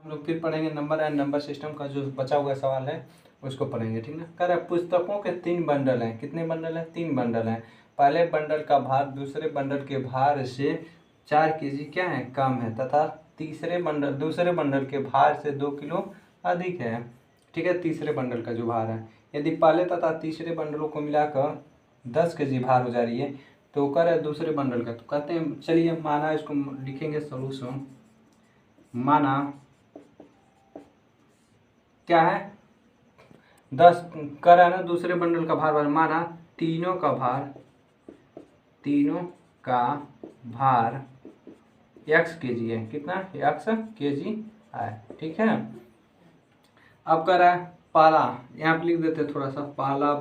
हम लोग फिर पढ़ेंगे नंबर एंड नंबर सिस्टम का जो बचा हुआ सवाल है उसको पढ़ेंगे, ठीक ना। कह रहा है पुस्तकों के 3 बंडल हैं। कितने बंडल हैं? 3 बंडल हैं। पहले बंडल का भार दूसरे बंडल के भार से 4 केजी क्या है? कम है, तथा दूसरे बंडल के भार से 2 किलो अधिक है, ठीक है। तीसरे बंडल का जो भार है, यदि पहले तथा तीसरे बंडलों को मिलाकर 10 केजी भार हो जा रही है तो कर है दूसरे बंडल का। तो कहते हैं, चलिए माना इसको लिखेंगे सोल्यूशन। माना क्या है? 10 कर है ना, दूसरे बंडल का भार माना तीनों का भार x केजी है। कितना? x केजी है, ठीक है। अब कर रहा है पहला, यहाँ पे लिख देते थोड़ा सा, पहला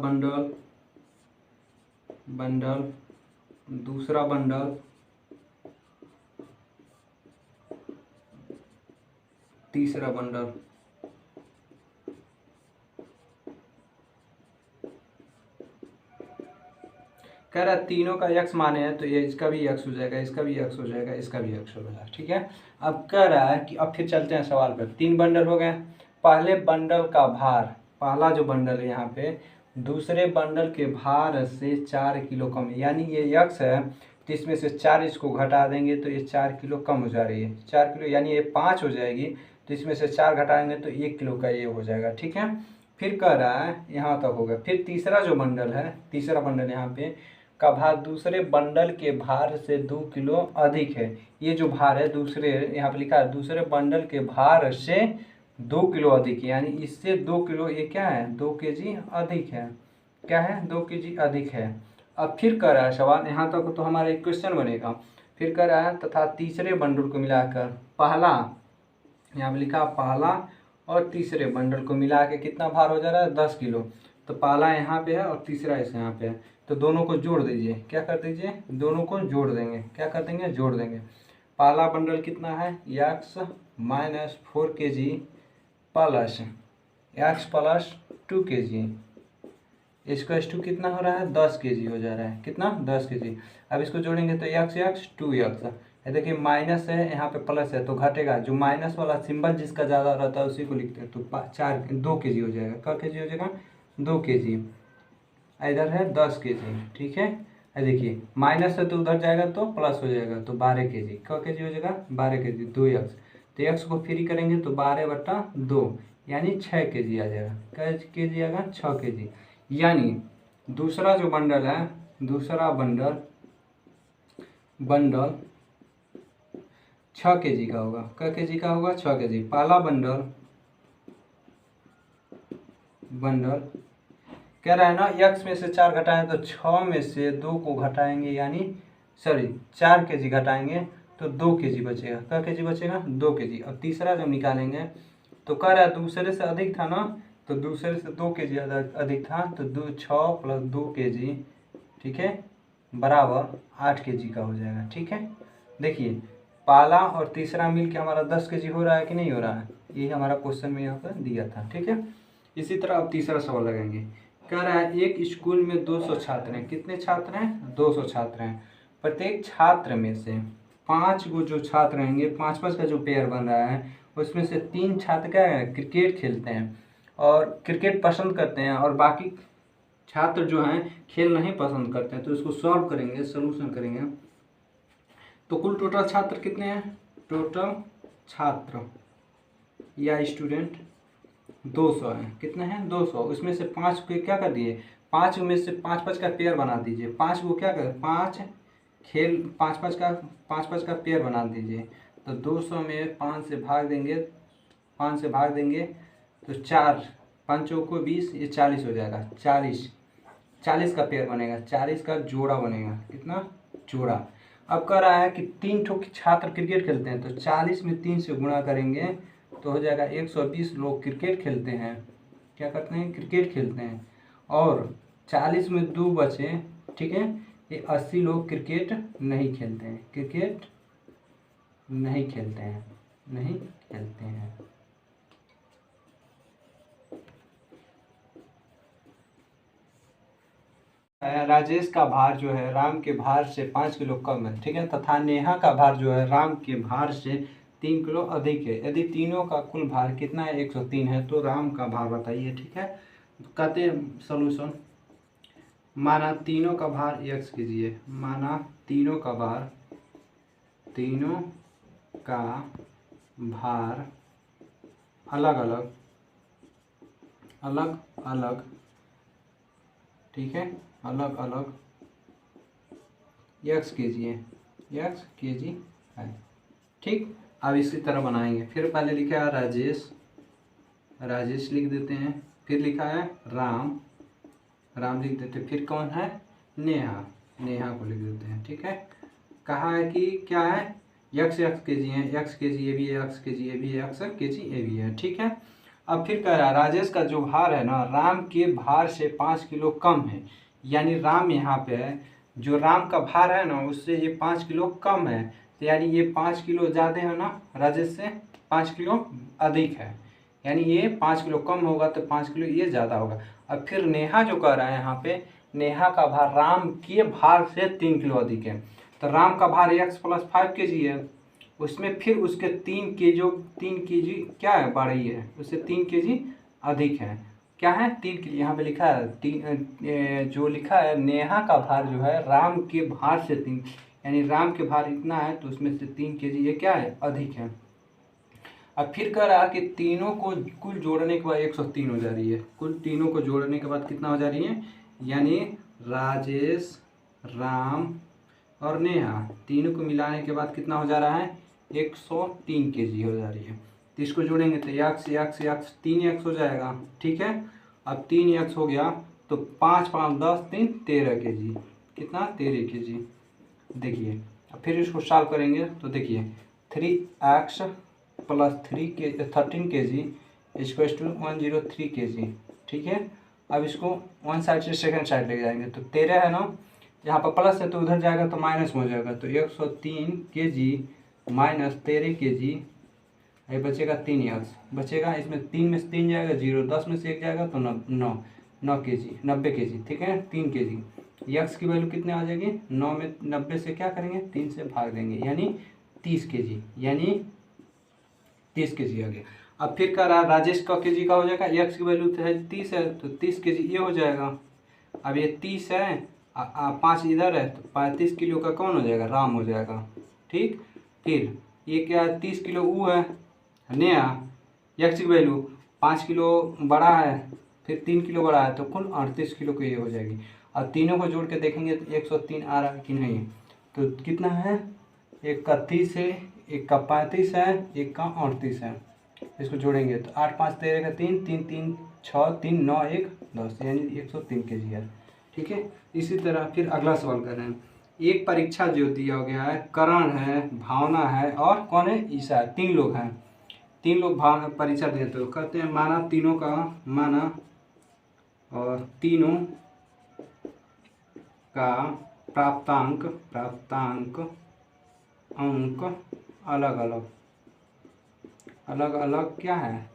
बंडल दूसरा बंडल तीसरा बंडल। कह रहा है तीनों का x माने है तो ये इसका भी x हो जाएगा, इसका भी x हो जाएगा, इसका भी x हो जाएगा, ठीक है। अब कह रहा है कि अब फिर चलते हैं सवाल पर। 3 बंडल हो गए। पहले बंडल का भार, पहला जो बंडल है यहाँ पे, दूसरे बंडल के भार से 4 किलो कम है, यानी ये x है तो इसमें से 4 इसको घटा देंगे तो ये 4 किलो कम हो जा रही है। 4 किलो यानी ये 5 हो जाएगी, तो इसमें से 4 घटाएंगे तो 1 किलो का ये हो जाएगा, ठीक है। फिर कह रहा है यहाँ तक हो गया। फिर तीसरा जो बंडल है, तीसरा बंडल यहाँ पे का भार दूसरे बंडल के भार से 2 किलो अधिक है। ये जो भार है दूसरे, यहाँ पे लिखा है दूसरे बंडल के भार से 2 किलो अधिक है, यानी इससे 2 किलो ये क्या है? 2 केजी अधिक है। क्या है? 2 केजी अधिक है। अब फिर कर रहा है सवाल, यहाँ तक तो हमारा एक क्वेश्चन बनेगा। फिर कर रहा है तथा तीसरे बंडल को मिलाकर पहला, यहाँ पे लिखा पहला और तीसरे बंडल को मिला के कितना भार हो जा रहा है? 10 किलो। तो पहला यहाँ पे है और तीसरा इस यहाँ पे है, तो दोनों को जोड़ दीजिए। क्या कर दीजिए? दोनों को जोड़ देंगे। क्या कर देंगे? जोड़ देंगे। पहला बंडल कितना है? x minus 4 KG plus x plus 2 KG, इसका टू कितना हो रहा है? 10 केजी हो जा रहा है। कितना? 10 केजी। अब इसको जोड़ेंगे तो x 2x, देखिए माइनस है यहाँ पे प्लस है तो घटेगा, जो माइनस वाला सिंबल जिसका ज़्यादा रहता है उसी को लिखते हैं। तो 2 केजी हो जाएगा। क्या केजी हो जाएगा? 2 केजी। इधर है 10 केजी, ठीक है। देखिए माइनस से तो उधर जाएगा तो प्लस हो जाएगा, तो 12 केजी। क्या केजी हो जाएगा? 12 केजी। 2x, तो x को फ्री करेंगे तो 12/2 यानी 6 केजी आ जाएगा। क्या केजी आएगा? 6 केजी। यानी दूसरा जो बंडल है, दूसरा बंडल 6 केजी का होगा। क्या केजी का होगा? 6 केजी। पहला बंडल कह रहा है ना, x में से 4 घटाएं तो 6 में से 2 को घटाएंगे, यानी 4 केजी घटाएंगे तो 2 केजी बचेगा। क्या केजी बचेगा? 2 केजी। अब तीसरा जब निकालेंगे तो कह रहा है दूसरे से अधिक था ना, तो दूसरे से 2 केजी अधिक था, तो 6 प्लस 2 केजी, ठीक है, बराबर 8 केजी का हो जाएगा, ठीक है। देखिए पहला और तीसरा मिल के हमारा 10 केजी हो रहा है कि नहीं हो रहा है? यही हमारा क्वेश्चन में यहाँ पर दिया था, ठीक है। इसी तरह अब तीसरा सवाल लगाएंगे। कह रहा है एक स्कूल में 200 छात्र हैं। कितने छात्र हैं? 200 छात्र हैं। प्रत्येक छात्र में से 5 गो जो छात्र रहेंगे, 5-5 का जो पेयर बन रहा है, उसमें से 3 छात्र क्या है? क्रिकेट खेलते हैं और क्रिकेट पसंद करते हैं, और बाकी छात्र जो हैं खेल नहीं पसंद करते हैं। तो इसको सॉल्व करेंगे, सोल्यूशन करेंगे। तो कुल टोटल छात्र कितने हैं? टोटल छात्र या स्टूडेंट 200 हैं। कितने हैं? 200। उसमें से 5 को क्या कर दिए? 5 में से 5-5 का पेयर बना दीजिए। 5 को क्या कर, 5 खेल 5-5 का पेयर बना दीजिए। तो 200 में 5 से भाग देंगे, 5 से भाग देंगे तो 4, 5 को 20, ये 40 हो जाएगा। 40 का पेयर बनेगा, 40 का जोड़ा बनेगा। कितना? जोड़ा। अब कह रहा है कि 3 ठो छात्र क्रिकेट खेलते हैं, तो 40 में 3 से गुणा करेंगे तो हो जाएगा 120 लोग क्रिकेट खेलते हैं। क्या करते हैं? क्रिकेट खेलते हैं। और 40 में 2 बचे, ठीक है, ये 80 लोग क्रिकेट नहीं खेलते हैं। क्रिकेट नहीं खेलते हैं, नहीं खेलते हैं। राजेश का भार जो है राम के भार से 5 किलो कम है, ठीक है, तथा नेहा का भार जो है राम के भार से 3 किलो अधिक है। यदि तीनों का कुल भार कितना है 103 है तो राम का भार बताइए। ठीक है, कहते हैं सॉल्यूशन, माना तीनों का भार x kg है, माना तीनों का भार अलग अलग, ठीक है, अलग अलग x kg है, x kg है। ठीक, अब इसी तरह बनाएंगे। फिर पहले लिखा है राजेश लिख देते हैं, फिर लिखा है राम लिख देते हैं, फिर कौन है नेहा को लिख देते हैं। ठीक है, कहा है कि क्या है x kg है, x kg ये भी है, x kg ये भी है, x kg ये भी है। ठीक है, अब फिर कह रहा है राजेश का जो भार है ना राम के भार से 5 किलो कम है, यानी राम यहाँ पे है, जो राम का भार है ना उससे ये 5 किलो कम है, तो यानी ये 5 किलो ज़्यादा है ना, राजेश से 5 किलो अधिक है, यानी ये 5 किलो कम होगा तो 5 किलो ये ज़्यादा होगा। अब फिर नेहा जो कह रहा है यहाँ पे, नेहा का भार राम के भार से 3 किलो अधिक है, तो राम का भार x + 5 kg है, उसमें फिर उसके 3 kg क्या है बढ़ी है, उससे 3 kg अधिक है, क्या है 3 kg, यहाँ पे लिखा है जो लिखा है नेहा का भार जो है राम के भार से 3, यानी राम के भार इतना है तो उसमें से 3 kg ये क्या है अधिक है। अब फिर कह रहा कि तीनों को कुल जोड़ने के बाद 103 हो जा रही है, कुल तीनों को जोड़ने के बाद कितना हो जा रही है, यानी राजेश, राम और नेहा तीनों को मिलाने के बाद कितना हो जा रहा है 103 kg हो जा रही है। तो इसको जोड़ेंगे तो x 3x हो जाएगा। ठीक है, अब 3x हो गया तो 5 5 10 3 13 kg, कितना 13 kg। देखिए अब फिर इसको सॉल्व करेंगे तो देखिए 3x + 13 kg = 103 kg। ठीक है, अब इसको वन साइड से सेकंड साइड ले जाएंगे तो 13 है ना, यहाँ पर प्लस है तो उधर जाएगा तो माइनस हो जाएगा, तो 103 kg - 13 kg, ये बचेगा 3x बचेगा, इसमें 3 में से 3 जाएगा 0, 10 में से 1 जाएगा तो 9 kg 90 kg। ठीक है, 3 kg, x की वैल्यू कितने आ जाएगी 9 में 90 से क्या करेंगे 3 से भाग देंगे, यानी 30 kg, यानी 30 kg आ गया। अब फिर कह रहा राजेश का kg का हो जाएगा, x की वैल्यू है 30 है तो 30 kg ये हो जाएगा। अब ये 30 है 5 इधर है तो 35 किलो का कौन हो जाएगा राम हो जाएगा। ठीक, फिर ये क्या है 30 किलो वो है नेहा, x की वैल्यू 5 किलो बड़ा है, फिर 3 किलो बड़ा है तो कुल 38 किलो की ये हो जाएगी। अब तीनों को जोड़ के देखेंगे तो 103 आ रहा है कि नहीं, तो कितना है, एक का 30 है, एक का 35 है, एक का 38 है, इसको जोड़ेंगे तो 8 5 13 का 3 3 3 6 3 9 1 10, यानी 103 kg है। ठीक है, इसी तरह फिर अगला सवाल कर रहे हैं, एक परीक्षा जो दिया गया है, करण है, भावना है और कौन है ईशा है, 3 लोग हैं, 3 लोग परीक्षा देते हो, कहते हैं माना तीनों का प्राप्तांक अंक अलग अलग क्या है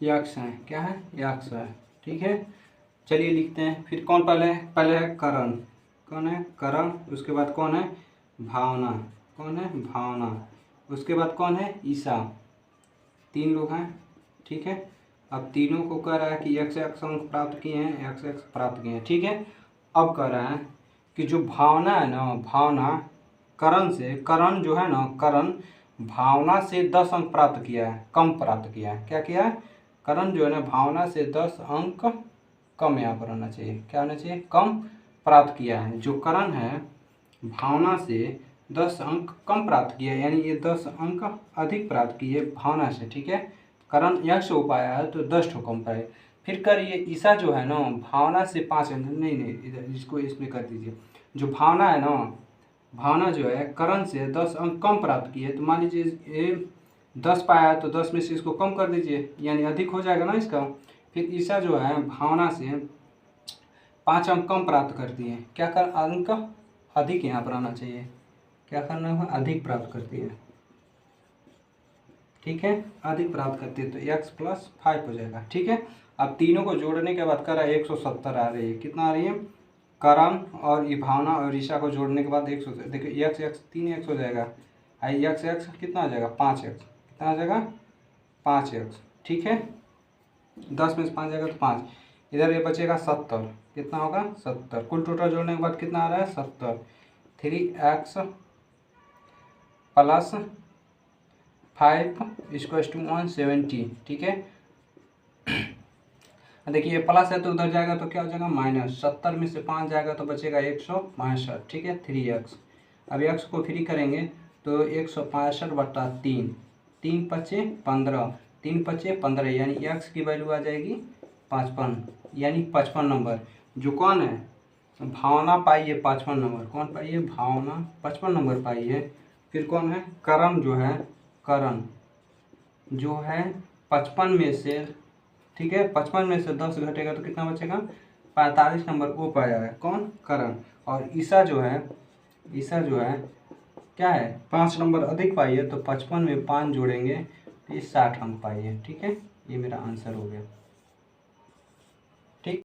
यक्ष है, क्या है यक्ष है। ठीक है, चलिए लिखते हैं। फिर कौन पहले है करण, कौन है करण, उसके बाद कौन है भावना, उसके बाद कौन है ईशा, 3 लोग हैं। ठीक है, अब तीनों को कह रहा है कि x अंक प्राप्त किए हैं, x प्राप्त किए हैं। ठीक है, अब कह रहा है कि जो भावना है ना, भावना करण जो है ना, करण भावना से 10 अंक प्राप्त किया है, कम प्राप्त किया है। क्या किया है, करण जो है ना भावना से 10 अंक कम यहाँ पर होना चाहिए, क्या होना चाहिए कम प्राप्त किया है। जो करण है भावना से 10 अंक कम प्राप्त किया है, यानी ये 10 अंक अधिक प्राप्त किए भावना से। ठीक है, करण यक्ष हो पाया है तो 10 ठो कम पाए। फिर कर ये ईशा जो है ना भावना से 5 अंक, नहीं इधर इसको इसमें कर दीजिए, जो भावना है ना, भावना जो है करण से 10 अंक कम प्राप्त की है, तो मान लीजिए ये 10 पाया है तो 10 में से इसको कम कर दीजिए, यानी अधिक हो जाएगा ना इसका। फिर ईशा जो है भावना से 5 अंक कम प्राप्त करती है, क्या कर अंक अधिक यहाँ पर आना चाहिए, क्या करना है अधिक प्राप्त करती है। ठीक है, अधिक प्राप्त करती है तो x + 5 हो जाएगा। ठीक है, अब तीनों को जोड़ने के बाद करा 170 आ रही है, कितना आ रही है, करण और ये भावना और ईशा को जोड़ने के बाद 170, देखिए x 3x हो जाएगा, आई एक्स एक्स कितना आ जाएगा 5x, कितना आ जाएगा 5x, ठीक है। 10 में से 5 जाएगा तो 5, इधर ये बचेगा 70, कितना होगा 70, कुल टोटल जोड़ने के बाद कितना आ रहा है 70। 3x प्लस 5 इक्वल्स टू 170, ठीक है। देखिए ये प्लस है तो उधर जाएगा तो क्या हो जाएगा माइनस, 70 में से 5 जाएगा तो बचेगा 165, ठीक है 3x। अब x को फ्री करेंगे तो 165/3, 3 पचे 15, 3 पचे 15, यानी x की वैल्यू आ जाएगी 55, यानी 55 नंबर। जो कौन है भावना पाई है 55 नंबर, कौन पाई है भावना 55 नंबर पाई है। फिर कौन है करण, जो है करण जो है 55 में से, ठीक है 55 में से 10 घटेगा तो कितना बचेगा 45 नंबर वो पाया है, कौन करण। और ईसा जो है क्या है 5 नंबर अधिक पाई है, तो 55 में 5 जोड़ेंगे तो ये 60 अंक पाई है, ठीक है। ये मेरा आंसर हो गया।